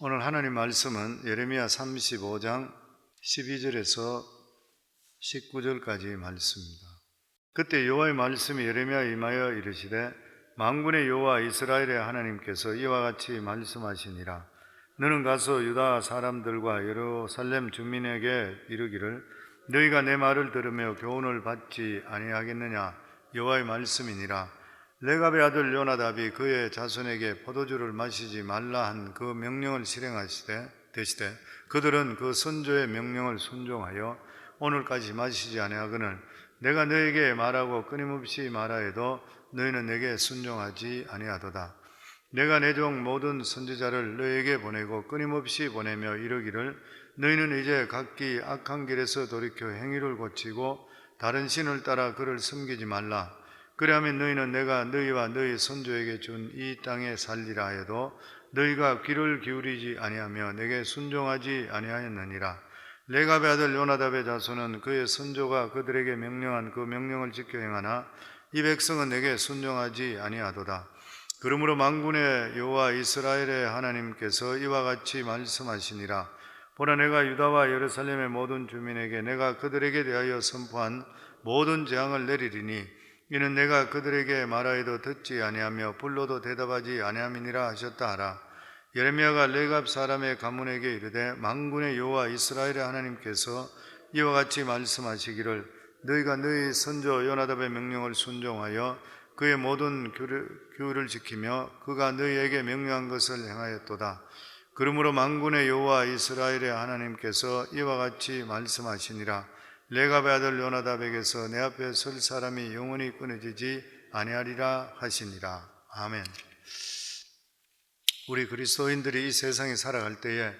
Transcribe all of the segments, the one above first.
오늘 하나님 말씀은 예레미야 35장 12절에서 19절까지 말씀입니다. 그때 여호와의 말씀이 예레미야에 임하여 이르시되 만군의 여호와 이스라엘의 하나님께서 이와 같이 말씀하시니라. 너는 가서 유다 사람들과 예루살렘 주민에게 이르기를 너희가 내 말을 들으며 교훈을 받지 아니하겠느냐. 여호와의 말씀이니라. 레갑의 아들 요나답이 그의 자손에게 포도주를 마시지 말라 한 그 명령을 실행하시되 되시되 그들은 그 선조의 명령을 순종하여 오늘까지 마시지 아니하거늘 내가 너에게 말하고 끊임없이 말하여도 너희는 내게 순종하지 아니하도다. 내가 내 종 모든 선지자를 너에게 보내고 끊임없이 보내며 이르기를 너희는 이제 각기 악한 길에서 돌이켜 행위를 고치고 다른 신을 따라 그를 섬기지 말라. 그리하면 너희는 내가 너희와 너희 선조에게 준 이 땅에 살리라 해도 너희가 귀를 기울이지 아니하며 내게 순종하지 아니하였느니라. 레갑의 아들 요나답의 자손은 그의 선조가 그들에게 명령한 그 명령을 지켜 행하나 이 백성은 내게 순종하지 아니하도다. 그러므로 만군의 여호와 이스라엘의 하나님께서 이와 같이 말씀하시니라. 보라, 내가 유다와 예루살렘의 모든 주민에게 내가 그들에게 대하여 선포한 모든 재앙을 내리리니 이는 내가 그들에게 말하여도 듣지 아니하며 불러도 대답하지 아니함이니라 하셨다 하라. 예레미야가 레갑 사람의 가문에게 이르되 만군의 여호와 이스라엘의 하나님께서 이와 같이 말씀하시기를 너희가 너희 선조 요나답의 명령을 순종하여 그의 모든 규율을 지키며 그가 너희에게 명령한 것을 행하였도다. 그러므로 만군의 여호와 이스라엘의 하나님께서 이와 같이 말씀하시니라. 레갑의 아들 요나답에게서 내 앞에 설 사람이 영원히 끊어지지 아니하리라 하시니라. 아멘. 우리 그리스도인들이 이 세상에 살아갈 때에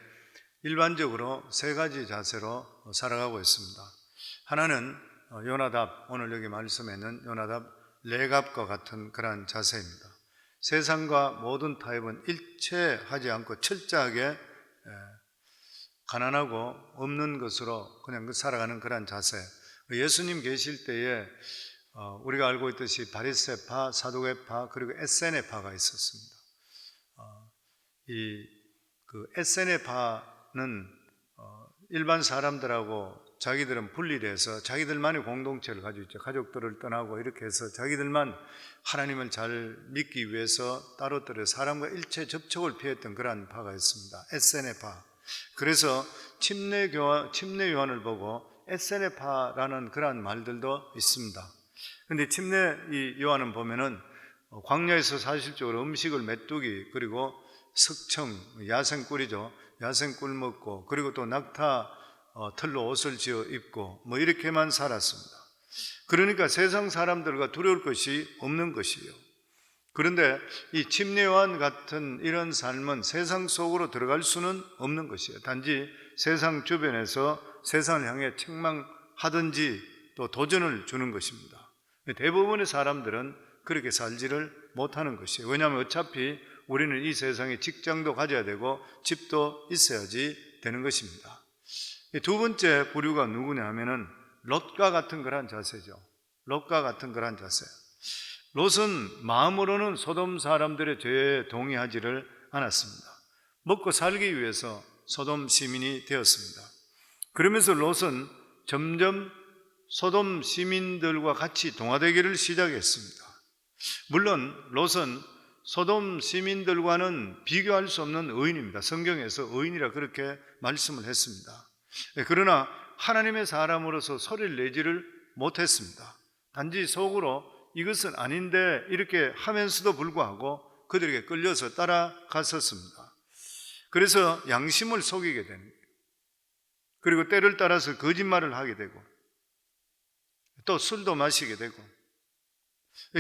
일반적으로 세 가지 자세로 살아가고 있습니다. 하나는 요나답, 오늘 여기 말씀에는 요나답, 레갑과 같은 그러한 자세입니다. 세상과 모든 타협은 일체하지 않고 철저하게 가난하고 없는 것으로 그냥 살아가는 그런 자세. 예수님 계실 때에 우리가 알고 있듯이 바리새파, 사두개파 그리고 에세네파가 있었습니다. 그 에세네파는 일반 사람들하고 자기들은 분리돼서 자기들만의 공동체를 가지고 있죠. 가족들을 떠나고 이렇게 해서 자기들만 하나님을 잘 믿기 위해서 따로따로 사람과 일체 접촉을 피했던 그러한 파가 있습니다. 에세네파. 그래서 침례 요한을 보고 에세네파라는 그러한 말들도 있습니다. 그런데 침례 요한은 보면은 광야에서 사실적으로 음식을 메뚜기 그리고 석청, 야생꿀이죠. 야생꿀 먹고 그리고 또 낙타 털로 옷을 지어 입고 뭐 이렇게만 살았습니다. 그러니까 세상 사람들과 두려울 것이 없는 것이에요. 그런데 이 침례 요한 같은 이런 삶은 세상 속으로 들어갈 수는 없는 것이에요. 단지 세상 주변에서 세상을 향해 책망하든지 또 도전을 주는 것입니다. 대부분의 사람들은 그렇게 살지를 못하는 것이에요. 왜냐하면 어차피 우리는 이 세상에 직장도 가져야 되고 집도 있어야지 되는 것입니다. 두 번째 부류가 누구냐 하면은 롯과 같은 그런 자세죠. 롯과 같은 그런 자세. 롯은 마음으로는 소돔 사람들의 죄에 동의하지를 않았습니다. 먹고 살기 위해서 소돔 시민이 되었습니다. 그러면서 롯은 점점 소돔 시민들과 같이 동화되기를 시작했습니다. 물론 롯은 소돔 시민들과는 비교할 수 없는 의인입니다. 성경에서 의인이라 그렇게 말씀을 했습니다. 그러나 하나님의 사람으로서 소리를 내지를 못했습니다. 단지 속으로 이것은 아닌데 이렇게 하면서도 불구하고 그들에게 끌려서 따라갔었습니다. 그래서 양심을 속이게 되는 거예요. 그리고 때를 따라서 거짓말을 하게 되고 또 술도 마시게 되고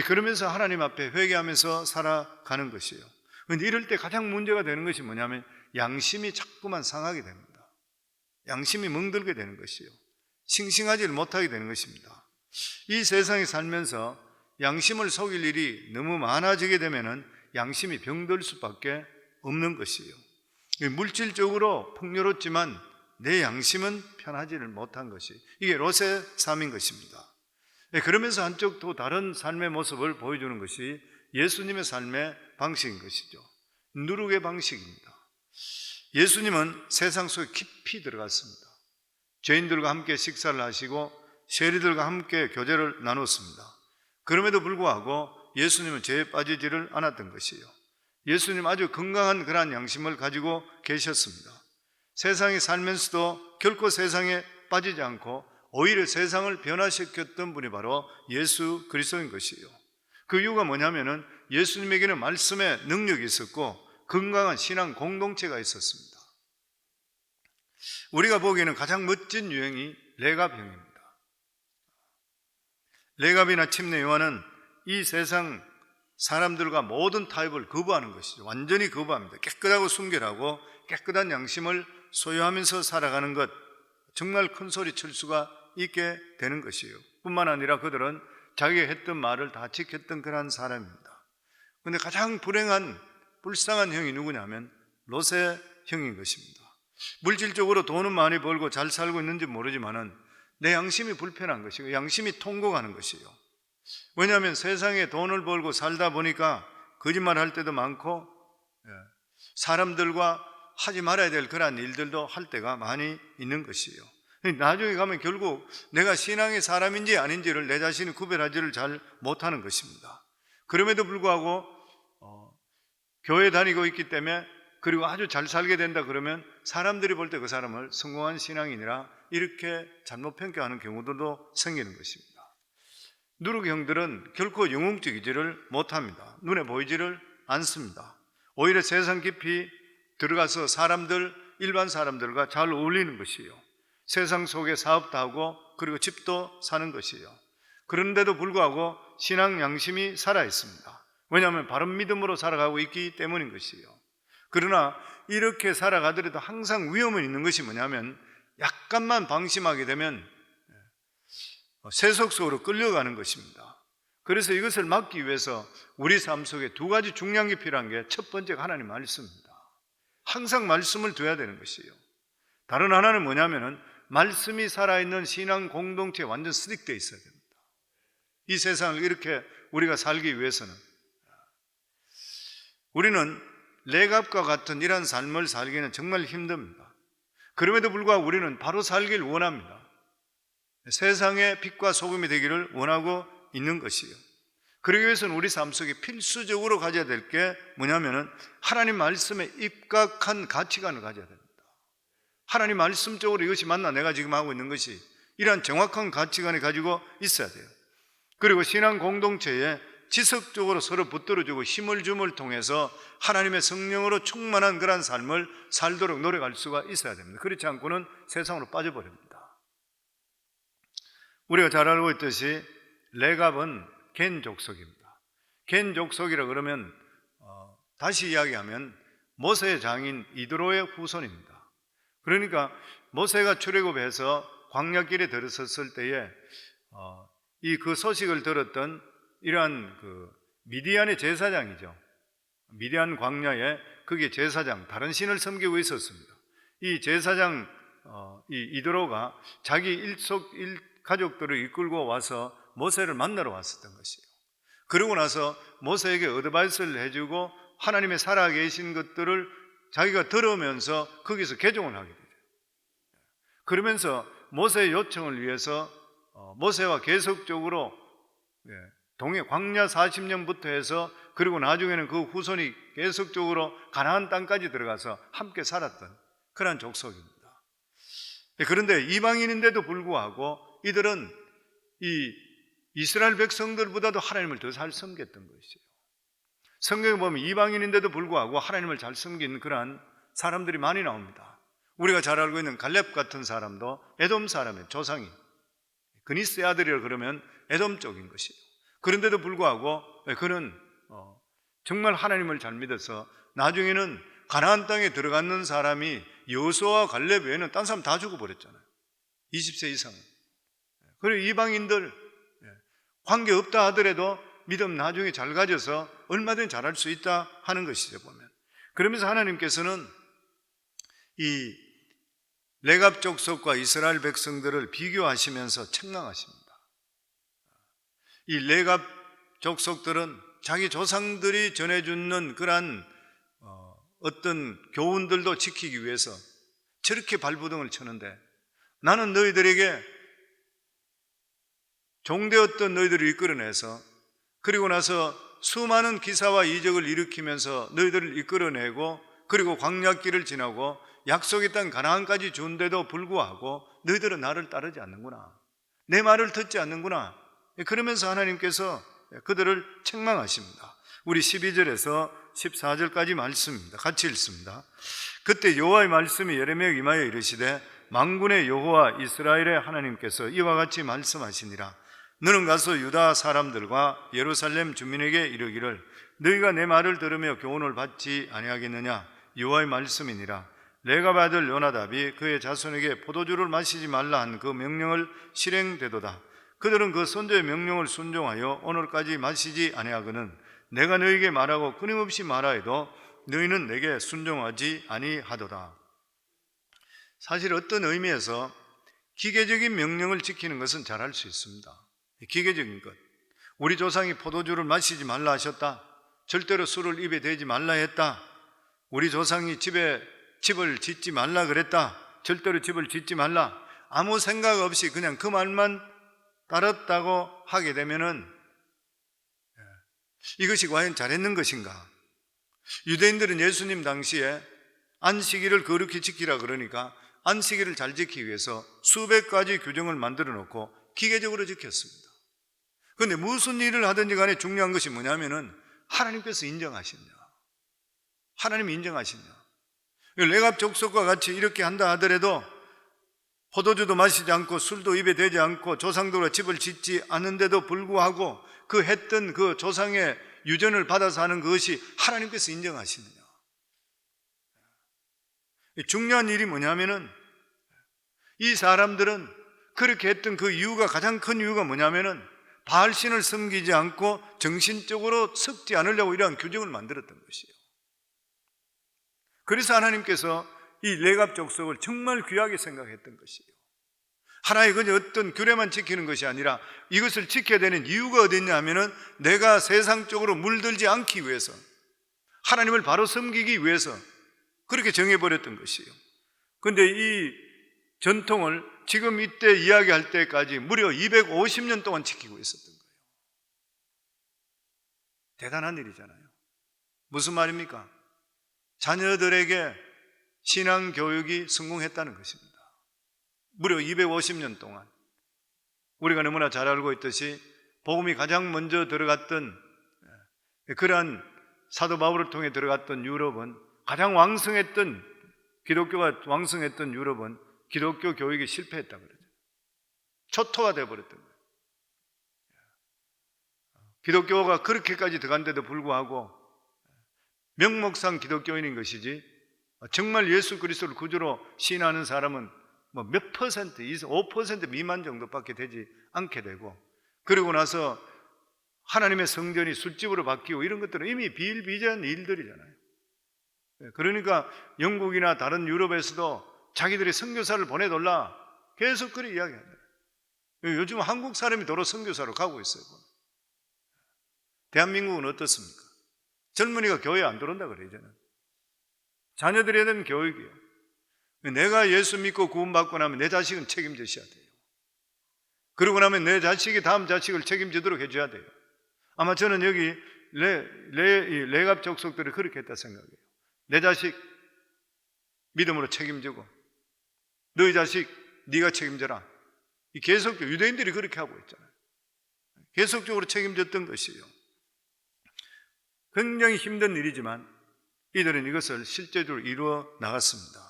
그러면서 하나님 앞에 회개하면서 살아가는 것이에요. 그런데 이럴 때 가장 문제가 되는 것이 뭐냐면 양심이 자꾸만 상하게 됩니다. 양심이 멍들게 되는 것이에요. 싱싱하지를 못하게 되는 것입니다. 이 세상에 살면서 양심을 속일 일이 너무 많아지게 되면은 양심이 병들 수밖에 없는 것이에요. 물질적으로 풍요롭지만 내 양심은 편하지를 못한 것이 이게 롯의 삶인 것입니다. 그러면서 한쪽 또 다른 삶의 모습을 보여주는 것이 예수님의 삶의 방식인 것이죠. 누룩의 방식입니다. 예수님은 세상 속에 깊이 들어갔습니다. 죄인들과 함께 식사를 하시고 세리들과 함께 교제를 나눴습니다. 그럼에도 불구하고 예수님은 죄에 빠지지를 않았던 것이에요. 예수님 아주 건강한 그러한 양심을 가지고 계셨습니다. 세상에 살면서도 결코 세상에 빠지지 않고 오히려 세상을 변화시켰던 분이 바로 예수 그리스도인 것이에요. 그 이유가 뭐냐면은 예수님에게는 말씀의 능력이 있었고 건강한 신앙 공동체가 있었습니다. 우리가 보기에는 가장 멋진 유행이 레갑형입니다. 레갑이나 침례 요한은 이 세상 사람들과 모든 타협을 거부하는 것이죠. 완전히 거부합니다. 깨끗하고 순결하고 깨끗한 양심을 소유하면서 살아가는 것, 정말 큰 소리 칠 수가 있게 되는 것이에요. 뿐만 아니라 그들은 자기가 했던 말을 다 지켰던 그런 사람입니다. 그런데 가장 불쌍한 형이 누구냐면 롯의 형인 것입니다. 물질적으로 돈은 많이 벌고 잘 살고 있는지 모르지만은 내 양심이 불편한 것이고 양심이 통곡하는 것이에요. 왜냐하면 세상에 돈을 벌고 살다 보니까 거짓말할 때도 많고 사람들과 하지 말아야 될 그런 일들도 할 때가 많이 있는 것이에요. 나중에 가면 결국 내가 신앙의 사람인지 아닌지를 내 자신이 구별하지를 잘 못하는 것입니다. 그럼에도 불구하고 교회 다니고 있기 때문에 그리고 아주 잘 살게 된다 그러면 사람들이 볼 때 그 사람을 성공한 신앙인이라 이렇게 잘못 평가하는 경우들도 생기는 것입니다. 누룩의 형들은 결코 영웅적이지를 못합니다. 눈에 보이지를 않습니다. 오히려 세상 깊이 들어가서 일반 사람들과 잘 어울리는 것이에요. 세상 속에 사업도 하고 그리고 집도 사는 것이에요. 그런데도 불구하고 신앙 양심이 살아있습니다. 왜냐하면 바른 믿음으로 살아가고 있기 때문인 것이에요. 그러나 이렇게 살아가더라도 항상 위험은 있는 것이 뭐냐면 약간만 방심하게 되면 세속 속으로 끌려가는 것입니다. 그래서 이것을 막기 위해서 우리 삶 속에 두 가지 중요한 게 필요한 게 첫 번째가 하나님 말씀입니다. 항상 말씀을 둬야 되는 것이에요. 다른 하나는 뭐냐면은 말씀이 살아있는 신앙 공동체에 완전 스틱되어 있어야 됩니다. 이 세상을 이렇게 우리가 살기 위해서는 우리는 레갑과 같은 이런 삶을 살기는 정말 힘듭니다. 그럼에도 불구하고 우리는 바로 살기를 원합니다. 세상의 빛과 소금이 되기를 원하고 있는 것이에요. 그러기 위해서는 우리 삶 속에 필수적으로 가져야 될 게 뭐냐면은 하나님 말씀에 입각한 가치관을 가져야 됩니다. 하나님 말씀적으로 이것이 맞나 내가 지금 하고 있는 것이 이러한 정확한 가치관을 가지고 있어야 돼요. 그리고 신앙 공동체에 지속적으로 서로 붙들어주고 힘을 줌을 통해서 하나님의 성령으로 충만한 그런 삶을 살도록 노력할 수가 있어야 됩니다. 그렇지 않고는 세상으로 빠져버립니다. 우리가 잘 알고 있듯이 레갑은 겐 족속입니다. 겐 족속이라 그러면 다시 이야기하면 모세의 장인 이드로의 후손입니다. 그러니까 모세가 출애굽해서 광야길에 들어섰을 때에 그 소식을 들었던 이러한 미디안의 제사장이죠. 미디안 광야에 그게 제사장, 다른 신을 섬기고 있었습니다. 이 제사장 이드로가 자기 가족들을 이끌고 와서 모세를 만나러 왔었던 것이에요. 그러고 나서 모세에게 어드바이스를 해주고 하나님의 살아계신 것들을 자기가 들으면서 거기서 개종을 하게 되죠. 그러면서 모세의 요청을 위해서 모세와 계속적으로 동해 광야 40년부터 해서 그리고 나중에는 그 후손이 계속적으로 가나안 땅까지 들어가서 함께 살았던 그런 족속입니다. 그런데 이방인인데도 불구하고 이들은 이 이스라엘 백성들보다도 하나님을 더 잘 섬겼던 것이에요. 성경에 보면 이방인인데도 불구하고 하나님을 잘 섬기는 그러한 사람들이 많이 나옵니다. 우리가 잘 알고 있는 갈렙 같은 사람도 에돔 사람의 조상이 그니스의 아들이라 그러면 에돔 쪽인 것이에요. 그런데도 불구하고 그는 정말 하나님을 잘 믿어서 나중에는 가나안 땅에 들어가는 사람이 여호수아와 갈렙 외에는 딴 사람 다 죽어버렸잖아요. 20세 이상. 그리고 이방인들 관계없다 하더라도 믿음 나중에 잘 가져서 얼마든지 잘할 수 있다 하는 것이죠 보면. 그러면서 하나님께서는 이 레갑 족속과 이스라엘 백성들을 비교하시면서 책망하십니다. 이 레갑 족속들은 자기 조상들이 전해주는 그러한 어떤 교훈들도 지키기 위해서 저렇게 발부둥을 쳤는데, 나는 너희들에게 종되었던 너희들을 이끌어내서, 그리고 나서 수많은 기사와 이적을 일으키면서 너희들을 이끌어내고, 그리고 광야길을 지나고 약속의 땅 가나안까지 준데도 불구하고 너희들은 나를 따르지 않는구나, 내 말을 듣지 않는구나. 그러면서 하나님께서 그들을 책망하십니다. 우리 12절에서 14절까지 말씀입니다. 같이 읽습니다. 그때 여호와의 말씀이 예레미야에 임하여 이르시되, 만군의 여호와 이스라엘의 하나님께서 이와 같이 말씀하시니라. 너는 가서 유다 사람들과 예루살렘 주민에게 이르기를, 너희가 내 말을 들으며 교훈을 받지 아니하겠느냐. 여호와의 말씀이니라. 레갑 아들 요나답이 그의 자손에게 포도주를 마시지 말라 한 그 명령을 실행되도다. 그들은 그 선조의 명령을 순종하여 오늘까지 마시지 아니하거늘 내가 너희에게 말하고 끊임없이 말하여도 너희는 내게 순종하지 아니하도다. 사실 어떤 의미에서 기계적인 명령을 지키는 것은 잘할 수 있습니다. 기계적인 것, 우리 조상이 포도주를 마시지 말라 하셨다, 절대로 술을 입에 대지 말라 했다, 우리 조상이 집을 짓지 말라 그랬다, 절대로 집을 짓지 말라, 아무 생각 없이 그냥 그 말만 따랐다고 하게 되면은 이것이 과연 잘했는 것인가? 유대인들은 예수님 당시에 안식일을 거룩히 지키라 그러니까 안식일을 잘 지키기 위해서 수백 가지 규정을 만들어 놓고 기계적으로 지켰습니다. 그런데 무슨 일을 하든지 간에 중요한 것이 뭐냐면은 하나님께서 인정하시냐, 하나님이 인정하시냐. 레갑 족속과 같이 이렇게 한다 하더라도 포도주도 마시지 않고 술도 입에 대지 않고 조상들과 집을 짓지 않는데도 불구하고 그 했던 그 조상의 유전을 받아서 하는 그것이 하나님께서 인정하시느냐. 중요한 일이 뭐냐면은 이 사람들은 그렇게 했던 그 이유가, 가장 큰 이유가 뭐냐면은 바알신을 섬기지 않고 정신적으로 썩지 않으려고 이러한 규정을 만들었던 것이에요. 그래서 하나님께서 이 레갑 족속을 정말 귀하게 생각했던 것이에요. 하나의 그냥 어떤 규례만 지키는 것이 아니라 이것을 지켜야 되는 이유가 어디 있냐 하면은 내가 세상적으로 물들지 않기 위해서, 하나님을 바로 섬기기 위해서 그렇게 정해버렸던 것이에요. 그런데 이 전통을 지금 이때 이야기할 때까지 무려 250년 동안 지키고 있었던 거예요. 대단한 일이잖아요. 무슨 말입니까? 자녀들에게 신앙 교육이 성공했다는 것입니다. 무려 250년 동안. 우리가 너무나 잘 알고 있듯이 복음이 가장 먼저 들어갔던, 그러한 사도 바울을 통해 들어갔던 유럽은, 가장 왕성했던, 기독교가 왕성했던 유럽은 기독교 교육이 실패했다고 그러죠. 초토화 되어버렸던 거예요. 기독교가 그렇게까지 들어간데도 불구하고 명목상 기독교인인 것이지 정말 예수 그리스도를 구주로 신하는 사람은 뭐 몇 퍼센트, 5% 미만 정도밖에 되지 않게 되고, 그리고 나서 하나님의 성전이 술집으로 바뀌고 이런 것들은 이미 비일비재한 일들이잖아요. 그러니까 영국이나 다른 유럽에서도 자기들이 선교사를 보내달라 계속 그렇게 이야기합니다. 요즘 한국 사람이 도로 선교사로 가고 있어요. 대한민국은 어떻습니까? 젊은이가 교회 안 들어온다 그래요. 이제는 자녀들에 대한 교육이에요. 내가 예수 믿고 구원받고 나면 내 자식은 책임져야 돼요. 그러고 나면 내 자식이 다음 자식을 책임지도록 해줘야 돼요. 아마 저는 여기 레갑 족속들이 그렇게 했다 생각해요. 내 자식 믿음으로 책임지고 너희 자식 네가 책임져라. 계속 유대인들이 그렇게 하고 있잖아요. 계속적으로 책임졌던 것이에요. 굉장히 힘든 일이지만 이들은 이것을 실제적으로 이루어 나갔습니다.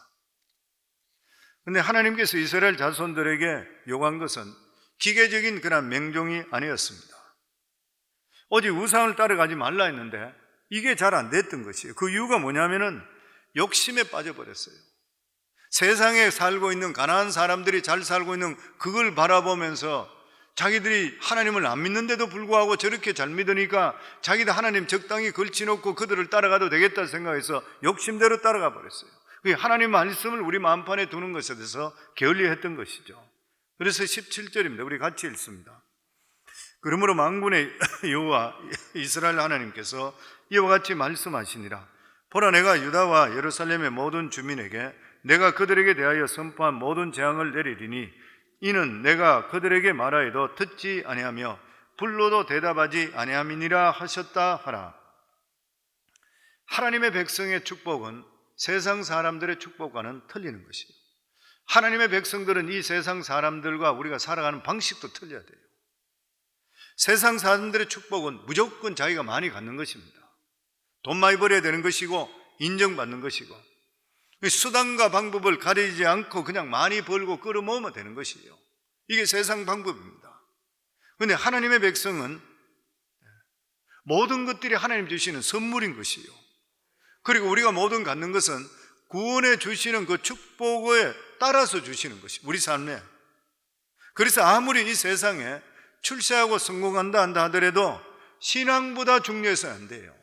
그런데 하나님께서 이스라엘 자손들에게 요구한 것은 기계적인 그런 명종이 아니었습니다. 오직 우상을 따라가지 말라 했는데 이게 잘 안 됐던 것이에요. 그 이유가 뭐냐면은 욕심에 빠져버렸어요. 세상에 살고 있는 가난한 사람들이 잘 살고 있는 그걸 바라보면서 자기들이 하나님을 안 믿는데도 불구하고 저렇게 잘 믿으니까 자기도 하나님 적당히 걸치놓고 그들을 따라가도 되겠다 생각해서 욕심대로 따라가 버렸어요. 하나님 말씀을 우리 마음판에 두는 것에 대해서 게을리했던 것이죠. 그래서 17절입니다. 우리 같이 읽습니다. 그러므로 만군의 여호와 이스라엘 하나님께서 이와 같이 말씀하시니라. 보라, 내가 유다와 예루살렘의 모든 주민에게 내가 그들에게 대하여 선포한 모든 재앙을 내리리니 이는 내가 그들에게 말하여도 듣지 아니하며 불러도 대답하지 아니함이니라 하셨다 하라. 하나님의 백성의 축복은 세상 사람들의 축복과는 틀리는 것이에요. 하나님의 백성들은 이 세상 사람들과 우리가 살아가는 방식도 틀려야 돼요. 세상 사람들의 축복은 무조건 자기가 많이 갖는 것입니다. 돈 많이 벌어야 되는 것이고 인정받는 것이고 수단과 방법을 가리지 않고 그냥 많이 벌고 끌어모으면 되는 것이에요. 이게 세상 방법입니다. 그런데 하나님의 백성은 모든 것들이 하나님 주시는 선물인 것이에요. 그리고 우리가 모든 갖는 것은 구원해 주시는 그 축복에 따라서 주시는 것이 우리 삶에. 그래서 아무리 이 세상에 출세하고 성공한다 한다 하더라도 신앙보다 중요해서는 안 돼요.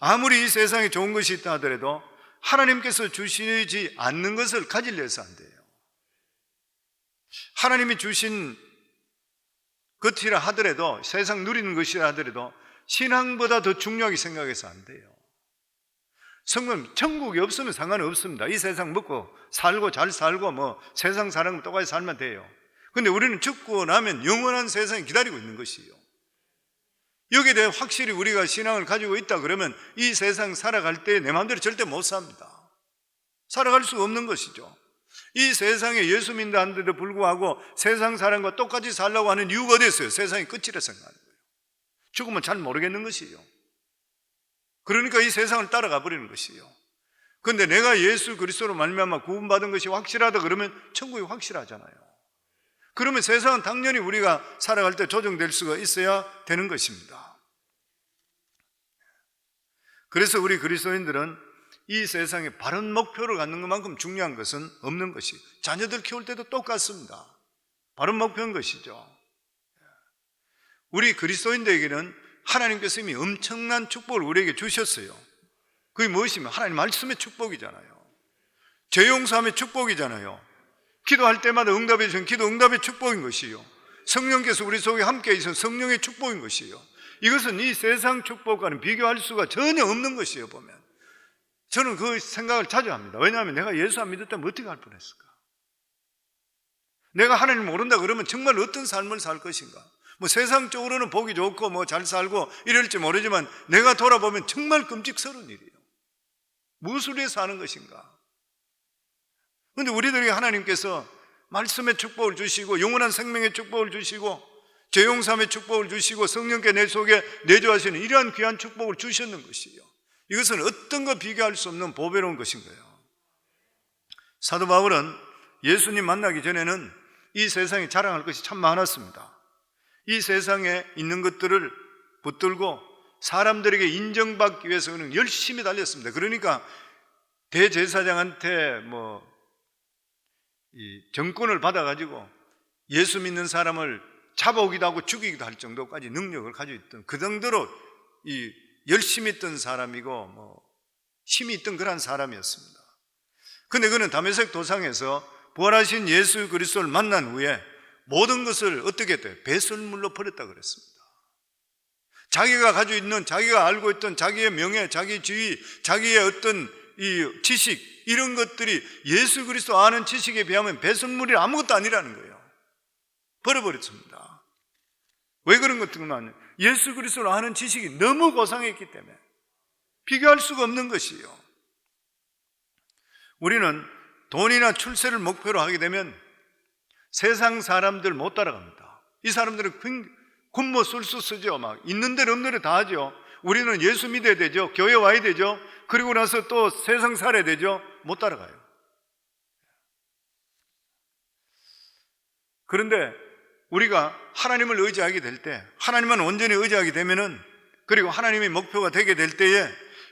아무리 이 세상에 좋은 것이 있다 하더라도 하나님께서 주시지 않는 것을 가지려 해서 안 돼요. 하나님이 주신 것이라 하더라도, 세상 누리는 것이라 하더라도 신앙보다 더 중요하게 생각해서 안 돼요. 성경, 천국이 없으면 상관은 없습니다. 이 세상 먹고 살고 잘 살고 뭐 세상 사는 거 똑같이 살면 돼요. 근데 우리는 죽고 나면 영원한 세상이 기다리고 있는 것이에요. 여기에 대해 확실히 우리가 신앙을 가지고 있다 그러면 이 세상 살아갈 때 내 마음대로 절대 못 삽니다. 살아갈 수가 없는 것이죠. 이 세상에 예수 믿는다 하는데도 불구하고 세상 사람과 똑같이 살려고 하는 이유가 어디 있어요? 세상이 끝이라 생각하는 거예요. 죽으면 잘 모르겠는 것이에요. 그러니까 이 세상을 따라가 버리는 것이에요. 그런데 내가 예수 그리스도로 말미암아 구원받은 것이 확실하다 그러면 천국이 확실하잖아요. 그러면 세상은 당연히 우리가 살아갈 때 조정될 수가 있어야 되는 것입니다. 그래서 우리 그리스도인들은 이 세상에 바른 목표를 갖는 것만큼 중요한 것은 없는 것이, 자녀들 키울 때도 똑같습니다. 바른 목표인 것이죠. 우리 그리스도인들에게는 하나님께서 이미 엄청난 축복을 우리에게 주셨어요. 그게 무엇이면 하나님 말씀의 축복이잖아요. 죄 용서함의 축복이잖아요. 기도할 때마다 응답해 주신 기도 응답의 축복인 것이요. 성령께서 우리 속에 함께 있어 성령의 축복인 것이요. 이것은 이 세상 축복과는 비교할 수가 전혀 없는 것이에요. 보면 저는 그 생각을 자주 합니다. 왜냐하면 내가 예수 안 믿었다면 어떻게 할 뻔했을까? 내가 하나님 모른다 그러면 정말 어떤 삶을 살 것인가? 뭐 세상적으로는 보기 좋고 뭐 잘 살고 이럴지 모르지만 내가 돌아보면 정말 끔찍스러운 일이에요. 무엇을 위해서 하는 것인가? 그런데 우리들에게 하나님께서 말씀의 축복을 주시고 영원한 생명의 축복을 주시고 죄 용서함의 축복을 주시고 성령께 내 속에 내주하시는 이러한 귀한 축복을 주셨는 것이에요. 이것은 어떤 거 비교할 수 없는 보배로운 것인 거예요. 사도 바울은 예수님 만나기 전에는 이 세상에 자랑할 것이 참 많았습니다. 이 세상에 있는 것들을 붙들고 사람들에게 인정받기 위해서 그는 열심히 달렸습니다. 그러니까 대제사장한테 이 정권을 받아가지고 예수 믿는 사람을 잡아오기도 하고 죽이기도 할 정도까지 능력을 가지고 있던, 그 정도로 이 열심히 있던 사람이고 힘이 있던 그런 사람이었습니다. 그런데 그는 다메섹 도상에서 부활하신 예수 그리스도를 만난 후에 모든 것을 어떻게 했대요? 배설물로 버렸다 그랬습니다. 자기가 가지고 있는, 자기가 알고 있던 자기의 명예, 자기 지위, 자기의 어떤 이 지식, 이런 것들이 예수 그리스도 아는 지식에 비하면 배설물이 아무것도 아니라는 거예요. 버려버렸습니다. 왜 그런 것들만? 예수 그리스도를 아는 지식이 너무 고상했기 때문에 비교할 수가 없는 것이에요. 우리는 돈이나 출세를 목표로 하게 되면 세상 사람들 못 따라갑니다. 이 사람들은 굶어 술수 쓰죠. 막 있는 대로 없는 대로 다 하죠. 우리는 예수 믿어야 되죠. 교회 와야 되죠. 그리고 나서 또 세상 살아야 되죠. 못 따라가요. 그런데 우리가 하나님을 의지하게 될 때, 하나님만 온전히 의지하게 되면은, 그리고 하나님의 목표가 되게 될 때에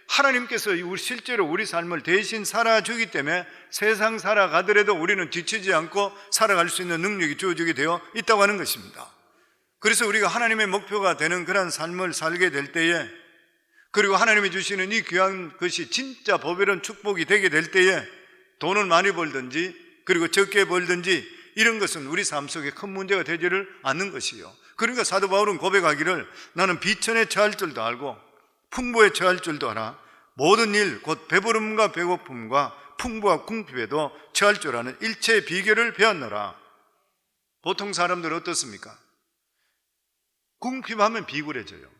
하나님께서 실제로 우리 삶을 대신 살아주기 때문에 세상 살아가더라도 우리는 지치지 않고 살아갈 수 있는 능력이 주어지게 되어 있다고 하는 것입니다. 그래서 우리가 하나님의 목표가 되는 그런 삶을 살게 될 때에, 그리고 하나님이 주시는 이 귀한 것이 진짜 보배로운 축복이 되게 될 때에 돈을 많이 벌든지 그리고 적게 벌든지 이런 것은 우리 삶 속에 큰 문제가 되지를 않는 것이요. 그러니까 사도 바울은 고백하기를 나는 비천에 처할 줄도 알고 풍부에 처할 줄도 알아. 모든 일, 곧 배부름과 배고픔과 풍부와 궁핍에도 처할 줄 아는 일체의 비결을 배웠노라. 보통 사람들은 어떻습니까? 궁핍하면 비굴해져요.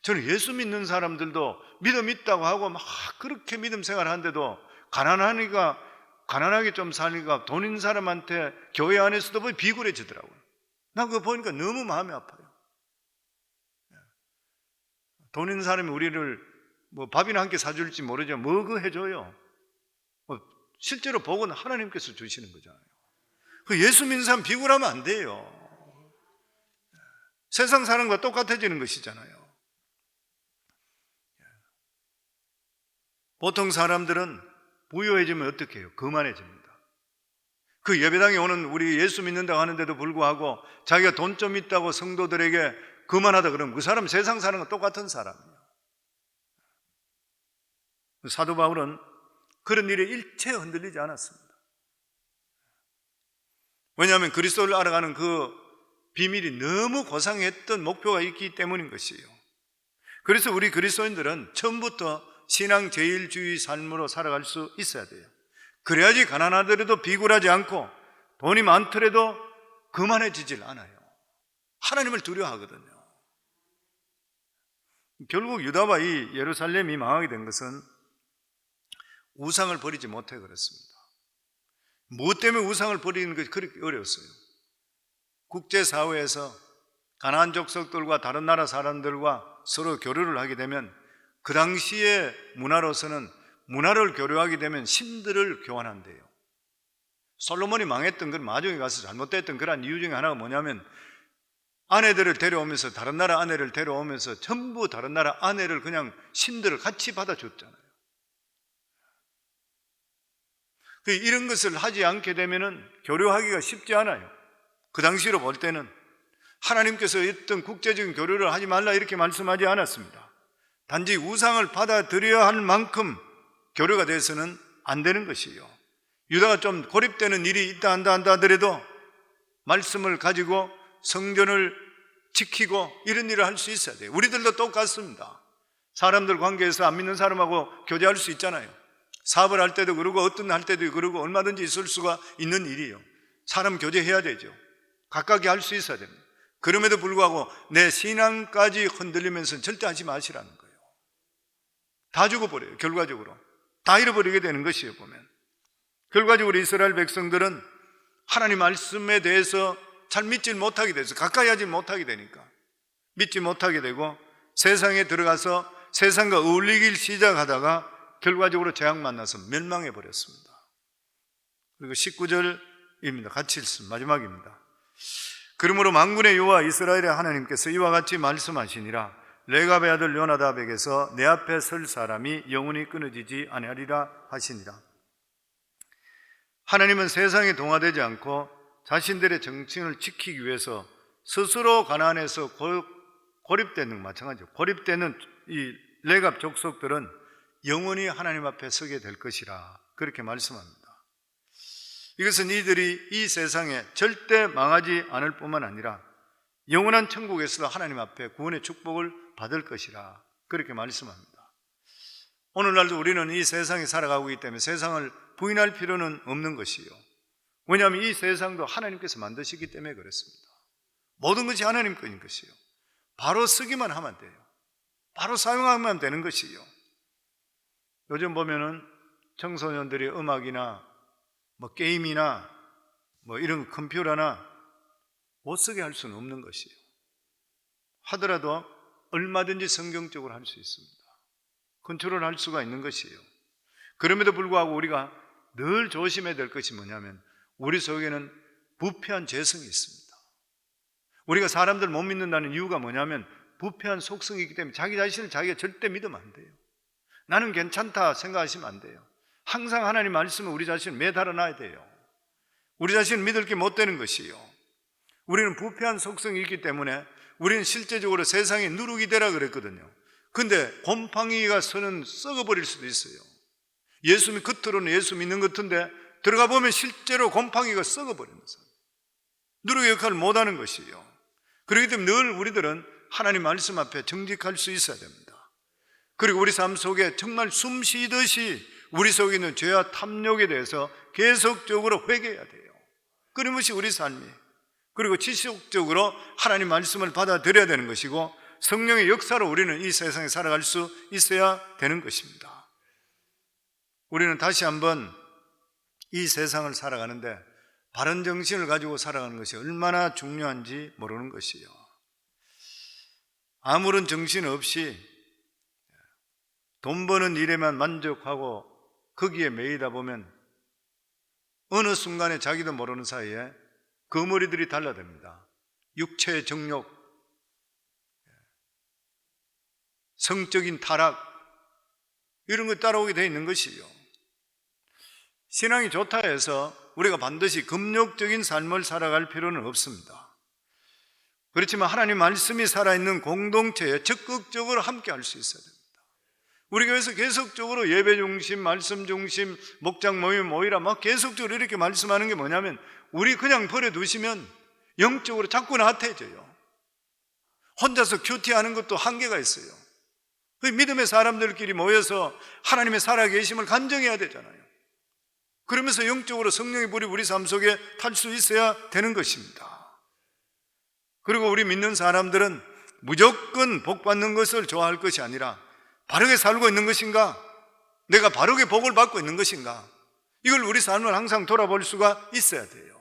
저는 예수 믿는 사람들도 믿음 있다고 하고 막 그렇게 믿음 생활하는데도 가난하게 좀 사니까 돈 있는 사람한테 교회 안에서도 비굴해지더라고요. 나 그거 보니까 너무 마음이 아파요. 돈 있는 사람이 우리를 뭐 밥이나 한 끼 사줄지 모르지만 뭐 그 해줘요. 실제로 복은 하나님께서 주시는 거잖아요. 그 예수 믿는 사람 비굴하면 안 돼요. 세상 사람과 똑같아지는 것이잖아요. 보통 사람들은 부유해지면 어떻게 해요? 거만해집니다. 그 예배당에 오는 우리 예수 믿는다고 하는데도 불구하고 자기가 돈 좀 있다고 성도들에게 거만하다 그러면 그 사람 세상 사는 건 똑같은 사람이에요. 사도 바울은 그런 일에 일체 흔들리지 않았습니다. 왜냐하면 그리스도를 알아가는 그 비밀이 너무 고상했던 목표가 있기 때문인 것이에요. 그래서 우리 그리스도인들은 처음부터 신앙 제일주의 삶으로 살아갈 수 있어야 돼요. 그래야지 가난하더라도 비굴하지 않고 돈이 많더라도 거만해지질 않아요. 하나님을 두려워하거든요. 결국 유다와 이 예루살렘이 망하게 된 것은 우상을 버리지 못해 그렇습니다. 무엇 때문에 우상을 버리는 것이 그렇게 어려웠어요? 국제사회에서 가나안 족속들과 다른 나라 사람들과 서로 교류를 하게 되면 그 당시의 문화로서는 문화를 교류하게 되면 신들을 교환한대요. 솔로몬이 망했던 건 마중에 가서 잘못됐던 그런 이유 중에 하나가 뭐냐면 아내들을 데려오면서 다른 나라 아내를 데려오면서 전부 다른 나라 아내를 그냥 신들을 같이 받아줬잖아요. 이런 것을 하지 않게 되면 교류하기가 쉽지 않아요. 그 당시로 볼 때는 하나님께서 어떤 국제적인 교류를 하지 말라 이렇게 말씀하지 않았습니다. 단지 우상을 받아들여야 할 만큼 교류가 돼서는 안 되는 것이에요. 유다가 좀 고립되는 일이 있다 한다 하더라도 말씀을 가지고 성전을 지키고 이런 일을 할 수 있어야 돼요. 우리들도 똑같습니다. 사람들 관계에서 안 믿는 사람하고 교제할 수 있잖아요. 사업을 할 때도 그러고 어떤 할 때도 그러고 얼마든지 있을 수가 있는 일이에요. 사람 교제해야 되죠. 가깝게 할 수 있어야 됩니다. 그럼에도 불구하고 내 신앙까지 흔들리면서 절대 하지 마시라는 거예요. 다 죽어버려요. 결과적으로 다 잃어버리게 되는 것이에요. 보면 결과적으로 이스라엘 백성들은 하나님 말씀에 대해서 잘 믿지 못하게 돼서 가까이 하지 못하게 되니까 믿지 못하게 되고 세상에 들어가서 세상과 어울리기 시작하다가 결과적으로 재앙 만나서 멸망해 버렸습니다. 그리고 19절입니다. 같이 읽습니다. 마지막입니다. 그러므로 만군의 여호와 이스라엘의 하나님께서 이와 같이 말씀하시니라. 레갑의 아들 요나답에게서 내 앞에 설 사람이 영원히 끊어지지 아니하리라 하시니라. 하나님은 세상에 동화되지 않고 자신들의 정칭을 지키기 위해서 스스로 가나안에서 고립되는 마찬가지죠. 고립되는 이 레갑 족속들은 영원히 하나님 앞에 서게 될 것이라 그렇게 말씀합니다. 이것은 이들이 이 세상에 절대 망하지 않을 뿐만 아니라 영원한 천국에서도 하나님 앞에 구원의 축복을 받을 것이라 그렇게 말씀합니다. 오늘날도 우리는 이 세상에 살아가고 있기 때문에 세상을 부인할 필요는 없는 것이요. 왜냐하면 이 세상도 하나님께서 만드시기 때문에 그렇습니다. 모든 것이 하나님 거인 것이요. 바로 쓰기만 하면 돼요. 바로 사용하면 되는 것이요. 요즘 보면은 청소년들이 음악이나 게임이나 이런 컴퓨터나 못 쓰게 할 수는 없는 것이에요. 하더라도 얼마든지 성경적으로 할 수 있습니다. 컨트롤할 수가 있는 것이에요. 그럼에도 불구하고 우리가 늘 조심해야 될 것이 뭐냐면 우리 속에는 부패한 죄성이 있습니다. 우리가 사람들 못 믿는다는 이유가 뭐냐면 부패한 속성이 있기 때문에 자기 자신을 자기가 절대 믿으면 안 돼요. 나는 괜찮다 생각하시면 안 돼요. 항상 하나님 말씀을 우리 자신을 매달아 놔야 돼요. 우리 자신을 믿을 게 못 되는 것이에요. 우리는 부패한 속성이 있기 때문에 우리는 실제적으로 세상에 누룩이 되라 그랬거든요. 근데 곰팡이가 서는 썩어버릴 수도 있어요. 겉으로는 예수 믿는 것 같은데 들어가 보면 실제로 곰팡이가 썩어버리면서 누룩의 역할을 못하는 것이에요. 그렇기 때문에 늘 우리들은 하나님 말씀 앞에 정직할 수 있어야 됩니다. 그리고 우리 삶 속에 정말 숨 쉬듯이 우리 속에 있는 죄와 탐욕에 대해서 계속적으로 회개해야 돼요. 끊임없이 우리 삶이. 그리고 지속적으로 하나님 말씀을 받아들여야 되는 것이고 성령의 역사로 우리는 이 세상에 살아갈 수 있어야 되는 것입니다. 우리는 다시 한번 이 세상을 살아가는데 바른 정신을 가지고 살아가는 것이 얼마나 중요한지 모르는 것이요. 아무런 정신 없이 돈 버는 일에만 만족하고 거기에 매이다 보면 어느 순간에 자기도 모르는 사이에 거머리들이 달라듭니다. 육체의 정욕, 성적인 타락, 이런 거 따라오게 되어 있는 것이요. 신앙이 좋다 해서 우리가 반드시 금욕적인 삶을 살아갈 필요는 없습니다. 그렇지만 하나님 말씀이 살아있는 공동체에 적극적으로 함께 할 수 있어야 됩니다. 우리 교회에서 계속적으로 예배 중심, 말씀 중심, 목장 모이라 막 계속적으로 이렇게 말씀하는 게 뭐냐면 우리 그냥 버려두시면 영적으로 자꾸 나태해져요. 혼자서 큐티하는 것도 한계가 있어요. 믿음의 사람들끼리 모여서 하나님의 살아계심을 간증해야 되잖아요. 그러면서 영적으로 성령의 불이 우리 삶 속에 탈 수 있어야 되는 것입니다. 그리고 우리 믿는 사람들은 무조건 복 받는 것을 좋아할 것이 아니라 바르게 살고 있는 것인가? 내가 바르게 복을 받고 있는 것인가? 이걸 우리 삶을 항상 돌아볼 수가 있어야 돼요.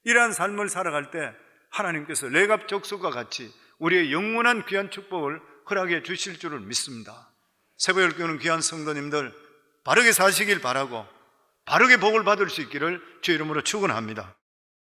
이러한 삶을 살아갈 때 하나님께서 레갑족속과 같이 우리의 영원한 귀한 축복을 허락해 주실 줄을 믿습니다. 새벽교회는 귀한 성도님들 바르게 사시길 바라고 바르게 복을 받을 수 있기를 주의 이름으로 축원합니다.